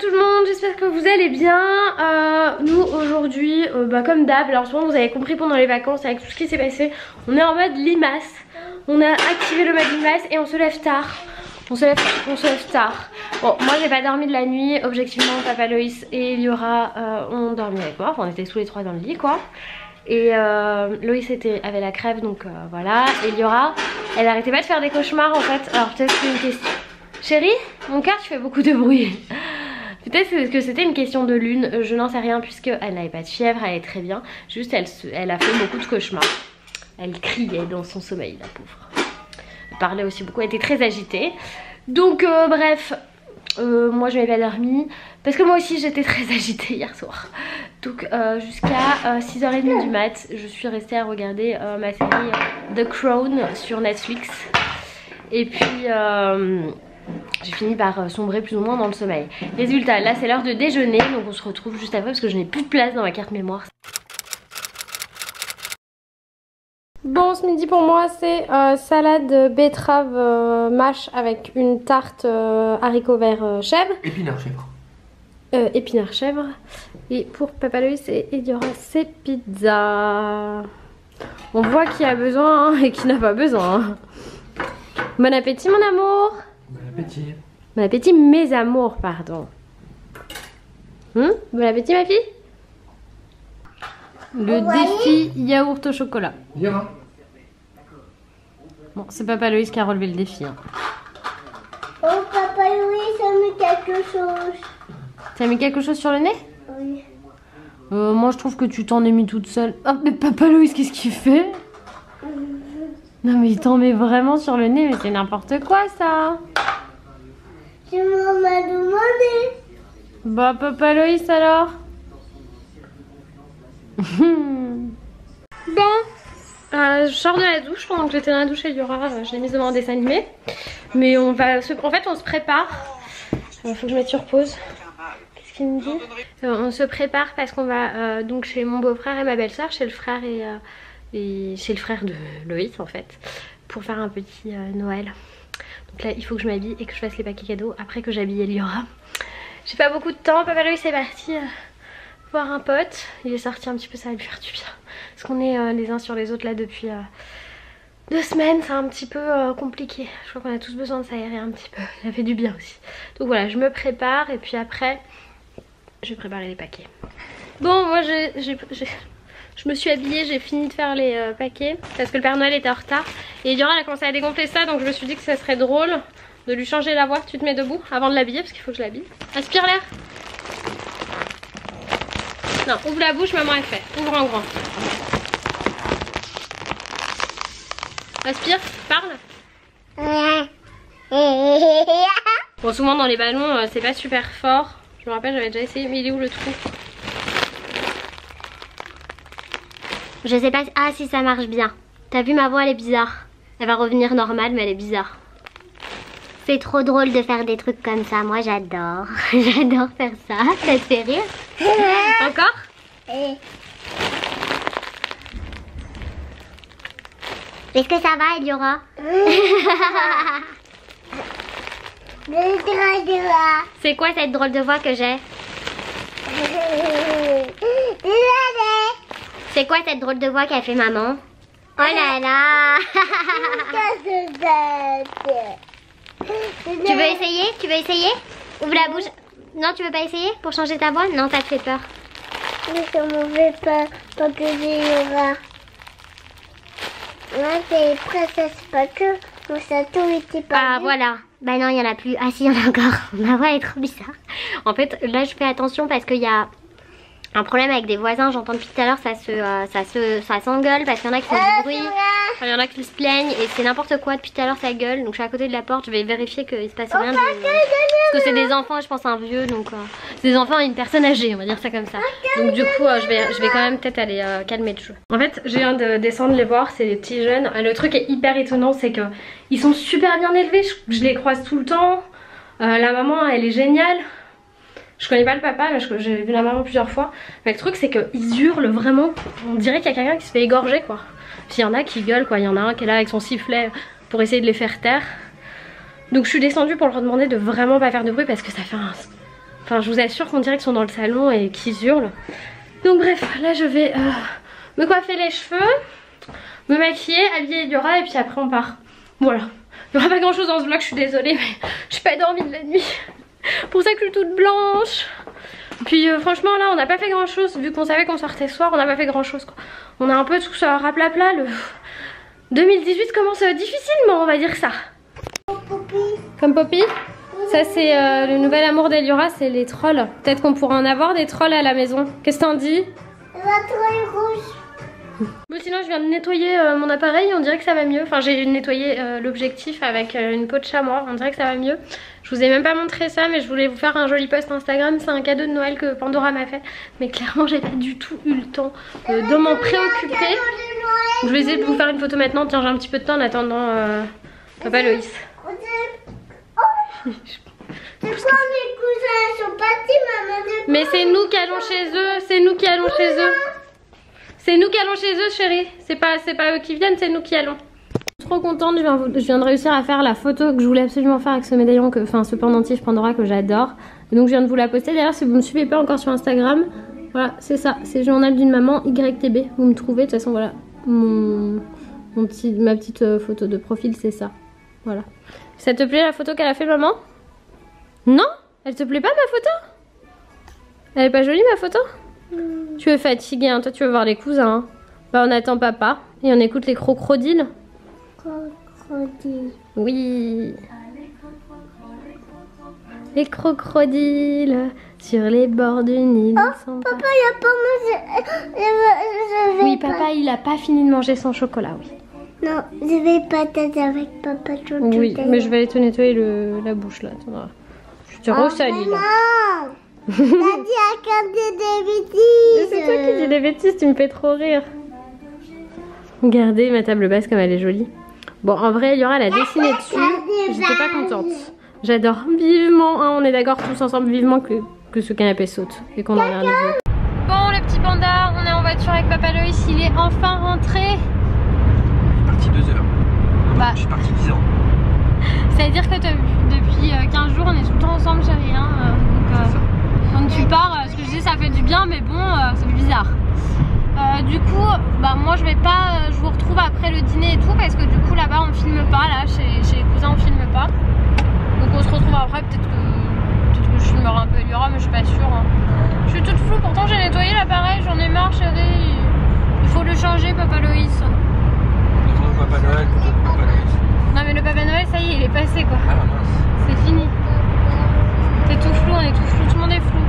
tout le monde, j'espère que vous allez bien. Nous aujourd'hui, comme d'hab, alors souvent vous avez compris pendant les vacances avec tout ce qui s'est passé, on est en mode limace. On a activé le mode limace et on se lève tard. On se lève tard. Bon, moi j'ai pas dormi de la nuit. Objectivement, papa Loïs et Eliora ont dormi avec moi. Enfin, on était tous les trois dans le lit quoi. Et Loïs avait la crève donc voilà. Et Eliora, elle arrêtait pas de faire des cauchemars en fait. Alors peut-être c'est une question. Chérie, mon cœur tu fais beaucoup de bruit. Peut-être que c'était une question de lune, je n'en sais rien puisque elle n'avait pas de fièvre, elle est très bien. Juste elle a fait beaucoup de cauchemars. Elle criait dans son sommeil, la pauvre. Elle parlait aussi beaucoup, elle était très agitée. Donc bref, moi je n'avais pas dormi parce que moi aussi j'étais très agitée hier soir. Donc jusqu'à 6h30 du mat, je suis restée à regarder ma série The Crown sur Netflix. Et puis j'ai fini par sombrer plus ou moins dans le sommeil. Résultat, là c'est l'heure de déjeuner, donc on se retrouve juste après parce que je n'ai plus de place dans ma carte mémoire. Bon, ce midi pour moi c'est salade betterave mâche avec une tarte haricots verts chèvre. Épinard chèvre. Épinard chèvre. Et pour Papa Loïs et Eliora c'est pizza. On voit qui a besoin hein, et qui n'a pas besoin. Hein. Bon appétit mon amour. Bon appétit. Bon appétit mes amours, pardon. Bon appétit ma fille. Le défi yaourt au chocolat. Viens. Bon, c'est Papa Loïs qui a relevé le défi. Hein. Oh, Papa Loïs a mis quelque chose. T'as mis quelque chose sur le nez? Oui. Moi je trouve que tu t'en es mis toute seule. Oh mais Papa Loïs, qu'est-ce qu'il fait? Non mais il t'en met vraiment sur le nez, mais c'est n'importe quoi ça. Je m'en ai demandé. Bah Papa Loïs alors. Bon, je sors de la douche, pendant que j'étais dans la douche et Eliora, je l'ai mise devant un dessin animé. Mais on va, en fait on se prépare. Faut que je mette sur pause. Qu'est-ce qu'il me dit? On se prépare parce qu'on va donc chez mon beau-frère et ma belle-sœur, chez le frère et chez le frère de Loïs en fait, pour faire un petit Noël. Donc là il faut que je m'habille et que je fasse les paquets cadeaux après que j'habille Eliora. J'ai pas beaucoup de temps, Papa Loïs est parti voir un pote, il est sorti un petit peu, ça va lui faire du bien. Parce qu'on est les uns sur les autres là depuis 2 semaines, c'est un petit peu compliqué. Je crois qu'on a tous besoin de s'aérer un petit peu, ça fait du bien aussi. Donc voilà, je me prépare et puis après je vais préparer les paquets. Bon moi je me suis habillée, j'ai fini de faire les paquets parce que le Père Noël était en retard. Et Eliora elle a commencé à dégonfler ça, donc je me suis dit que ça serait drôle de lui changer la voix. Tu te mets debout avant de l'habiller parce qu'il faut que je l'habille. Aspire l'air. Non, ouvre la bouche, maman elle fait. Ouvre en grand. Aspire, parle. Bon souvent dans les ballons c'est pas super fort. Je me rappelle j'avais déjà essayé, mais il est où le trou? Je sais pas si ça marche bien. T'as vu ma voix, elle est bizarre. Elle va revenir normale mais elle est bizarre. C'est trop drôle de faire des trucs comme ça, moi j'adore. J'adore faire ça, ça te fait rire? Encore? Est-ce que ça va Eliora? C'est quoi cette drôle de voix que j'ai? C'est quoi cette drôle de voix qu'a fait maman? Oh là là. Tu veux essayer? Tu veux essayer? Ouvre la bouche. Non, tu veux pas essayer pour changer ta voix? Non, ça te fait peur. Mais ça me fait peur parce que Eliora. Moi c'est princesse pas que mon château était pas. Ah voilà. Bah non, il y en a plus. Ah si, il y en a encore. Ma voix est trop bizarre. En fait, là je fais attention parce qu'il y a un problème avec des voisins. J'entends depuis tout à l'heure ça s'engueule parce qu'il y en a qui font du bruit. Enfin, il y en a qui se plaignent et c'est n'importe quoi. Depuis tout à l'heure ça gueule. Donc je suis à côté de la porte. Je vais vérifier qu'il se passe rien. Parce que c'est des enfants, je pense un vieux. Donc c'est des enfants et une personne âgée, on va dire ça comme ça. Donc du coup je vais quand même peut-être aller calmer le jeu. En fait je viens de descendre les voir. C'est des petits jeunes. Le truc est hyper étonnant, c'est que ils sont super bien élevés. Je les croise tout le temps. La maman elle est géniale. Je connais pas le papa, mais j'ai vu la maman plusieurs fois. Mais le truc c'est qu'ils hurlent vraiment. On dirait qu'il y a quelqu'un qui se fait égorger quoi. Puis il y en a qui gueulent quoi. Il y en a un qui est là avec son sifflet pour essayer de les faire taire. Donc je suis descendue pour leur demander de vraiment pas faire de bruit parce que ça fait Enfin je vous assure qu'on dirait qu'ils sont dans le salon et qu'ils hurlent. Donc bref, là je vais me coiffer les cheveux, me maquiller, habiller Eliora et puis après on part. Voilà. Il n'y aura pas grand chose dans ce vlog, je suis désolée mais j'ai pas dormi de la nuit. Pour ça que je suis toute blanche. Puis franchement là on n'a pas fait grand chose, vu qu'on savait qu'on sortait ce soir, on n'a pas fait grand chose quoi. On a un peu tout ça raplapla, le 2018 commence difficilement on va dire ça. Comme Poppy. Ça c'est le nouvel amour d'Eliora, c'est les trolls. Peut-être qu'on pourra en avoir des trolls à la maison. Qu'est-ce que t'en dis? La troll rouge. Bon sinon je viens de nettoyer mon appareil, on dirait que ça va mieux. Enfin j'ai nettoyé l'objectif avec une peau de chamois, on dirait que ça va mieux. Je vous ai même pas montré ça mais je voulais vous faire un joli post Instagram. C'est un cadeau de Noël que Pandora m'a fait. Mais clairement j'ai pas du tout eu le temps de m'en préoccuper. Je vais essayer de vous faire une photo maintenant. Tiens j'ai un petit peu de temps en attendant Papa Loïs. Pourquoi mes cousins sont partis, maman? Mais c'est nous qui allons chez eux, c'est nous qui allons chez eux. C'est nous qui allons chez eux chérie. C'est pas eux qui viennent, c'est nous qui allons. Je suis trop contente, je viens de réussir à faire la photo que je voulais absolument faire avec ce médaillon, enfin ce pendentif Pandora que j'adore. Et donc je viens de vous la poster. D'ailleurs si vous ne me suivez pas encore sur Instagram, voilà c'est ça, c'est Journal d'une maman YTB. Vous me trouvez, de toute façon voilà, ma petite photo de profil c'est ça. Voilà. Ça te plaît la photo qu'elle a fait maman? Non? Elle te plaît pas ma photo? Elle est pas jolie ma photo? Tu es fatiguée hein, toi tu veux voir les cousins hein. Bah on attend papa et on écoute les crocodiles. Crocodile. Oui. Les crocodiles sur les bords du Nil. Oh papa il a pas mangé. Oui papa il a pas fini de manger son chocolat oui. Non je vais pas t'aider avec papa tout. Oui mais je vais aller te nettoyer la bouche là. Je te ressalis là. T'as dit à regarder des bêtises. C'est toi qui dis des bêtises, tu me fais trop rire. Regardez ma table basse comme elle est jolie. Bon en vrai Eliora elle a dessiné dessus, j'étais pas contente. J'adore vivement, hein, on est d'accord tous ensemble vivement que ce canapé saute et qu'on en a un nouveau. Bon le petit panda, on est en voiture avec Papa Loïs, il est enfin rentré. Je suis parti 2 heures. Bah, je suis parti 10 ans. Ça veut dire que depuis 15 jours on est tout le temps ensemble chérie hein, quand tu pars, ce que je dis ça fait du bien mais bon ça fait bizarre. Du coup bah moi je vais pas, je vous retrouve après le dîner et tout parce que du coup là-bas on filme pas, là chez les cousins on filme pas. Donc on se retrouve après, peut-être que je filmerai un peu Eliora mais je suis pas sûre hein. Je suis toute floue, pourtant j'ai nettoyé l'appareil, j'en ai marre chérie. Il faut le changer Papa Loïs. Le Papa Noël, Papa Loïs. Non mais le Papa Noël ça y est il est passé quoi. Ah mince. C'est fini. C'est tout flou, on est tout flou, tout le monde est flou.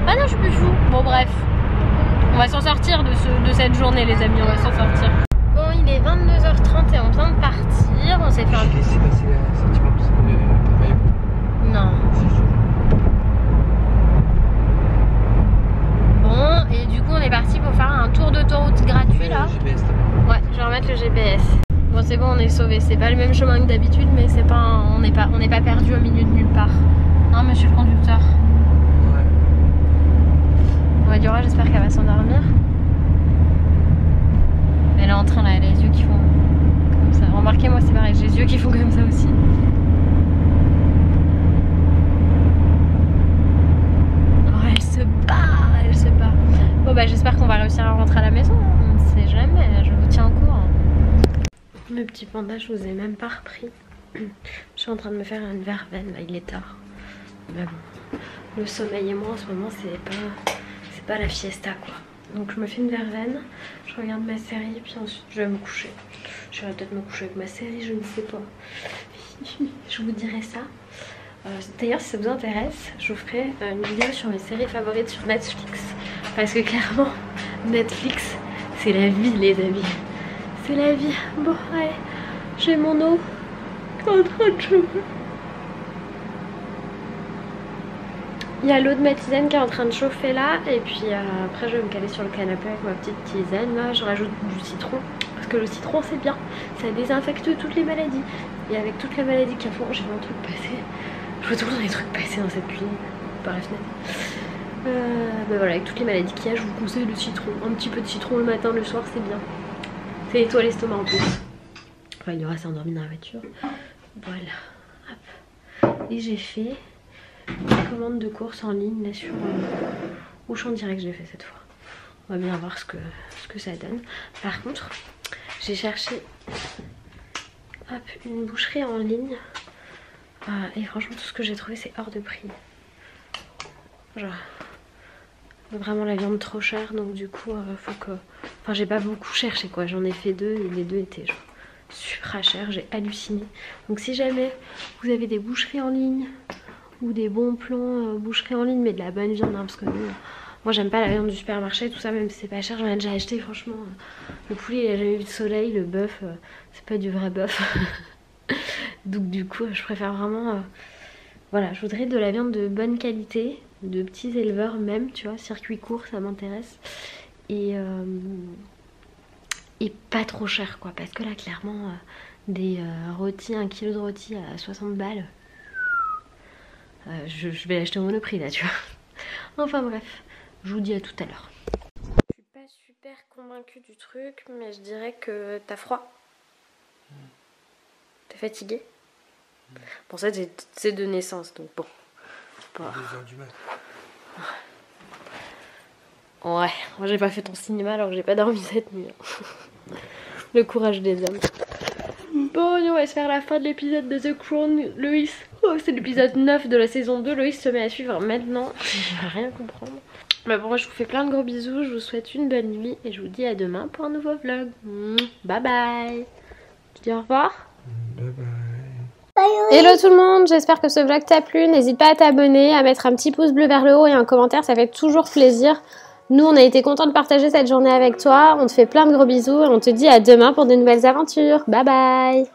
Ah non je suis plus flou. Bon bref. On va s'en sortir de cette journée les amis, on va s'en sortir. Bon il est 22h30 et on vient de partir. On s'est fait un... J'ai laissé passer la sentiment de maillot. Non. Bon et du coup on est parti pour faire un tour d'autoroute gratuit là. GPS, ouais je vais remettre le GPS. Bon c'est bon on est sauvés, c'est pas le même chemin que d'habitude mais c'est pas on n'est pas perdu au milieu de nulle part. Hein monsieur le conducteur? Ouais. On va durer, j'espère qu'elle va s'endormir. Elle est en train là, elle a les yeux qui font comme ça. Remarquez moi c'est pareil, j'ai les yeux qui font comme ça aussi. Oh elle se bat, elle se bat. Bon bah j'espère qu'on va réussir à rentrer à la maison, on ne sait jamais, je vous tiens au courant. Mes petits pandas je vous ai même pas repris. Je suis en train de me faire une verveine, là il est tard. Mais bon, le sommeil et moi en ce moment c'est pas la fiesta quoi. Donc je me fais une verveine, je regarde ma série puis ensuite je vais me coucher. Je vais peut-être me coucher avec ma série, je ne sais pas. Je vous dirai ça. D'ailleurs si ça vous intéresse, je vous ferai une vidéo sur mes séries favorites sur Netflix. Parce que clairement, Netflix c'est la vie les amis. C'est la vie. Bon allez, j'ai mon eau en train de chauffer. Il y a l'eau de ma tisane qui est en train de chauffer là. Et puis après je vais me caler sur le canapé avec ma petite tisane. Là je rajoute du citron. Parce que le citron c'est bien. Ça désinfecte toutes les maladies. Et avec toutes les maladies qu'il y a, j'ai vu un truc passer. Je vois tout le temps des trucs passer dans cette cuisine. Par la fenêtre. Ben voilà, avec toutes les maladies qu'il y a, je vous conseille le citron. Un petit peu de citron le matin, le soir c'est bien. Ça nettoie l'estomac en plus. Enfin il y aura s'est endormi dans la voiture. Voilà. Hop. Et j'ai fait commande de courses en ligne là sur Auchan Direct, je l'ai fait cette fois. On va bien voir ce que ça donne. Par contre, j'ai cherché une boucherie en ligne et franchement tout ce que j'ai trouvé c'est hors de prix. Genre vraiment la viande trop chère, donc du coup faut que... Enfin j'ai pas beaucoup cherché quoi, j'en ai fait 2 et les 2 étaient genre super chers, j'ai halluciné. Donc si jamais vous avez des boucheries en ligne ou des bons plans boucherie en ligne mais de la bonne viande, hein, parce que nous, moi j'aime pas la viande du supermarché, tout ça, même si c'est pas cher, j'en ai déjà acheté franchement. Le poulet il a jamais vu de soleil, le bœuf c'est pas du vrai bœuf. Donc du coup je préfère vraiment voilà, je voudrais de la viande de bonne qualité, de petits éleveurs même, tu vois, circuit court ça m'intéresse, et pas trop cher quoi, parce que là clairement des rôtis, 1 kg de rôtis à 60 balles, je vais l'acheter au Monoprix là, tu vois. Enfin bref, je vous dis à tout à l'heure. Je suis pas super convaincue du truc, mais je dirais que t'as froid. T'es fatiguée. Bon ça c'est de naissance, donc bon. Pas... 2 heures du mat. Ouais, moi j'ai pas fait ton cinéma alors que j'ai pas dormi cette nuit. Le courage des hommes. Bon, on va se faire la fin de l'épisode de The Crown. Loïs, oh, c'est l'épisode 9 de la saison 2. Loïs se met à suivre maintenant. Je vais rien comprendre. Mais bon, moi je vous fais plein de gros bisous. Je vous souhaite une bonne nuit et je vous dis à demain pour un nouveau vlog. Bye bye. Tu dis au revoir. Bye bye. Hello tout le monde, j'espère que ce vlog t'a plu. N'hésite pas à t'abonner, à mettre un petit pouce bleu vers le haut et un commentaire, ça fait toujours plaisir. Nous, on a été contents de partager cette journée avec toi. On te fait plein de gros bisous et on te dit à demain pour de nouvelles aventures. Bye bye.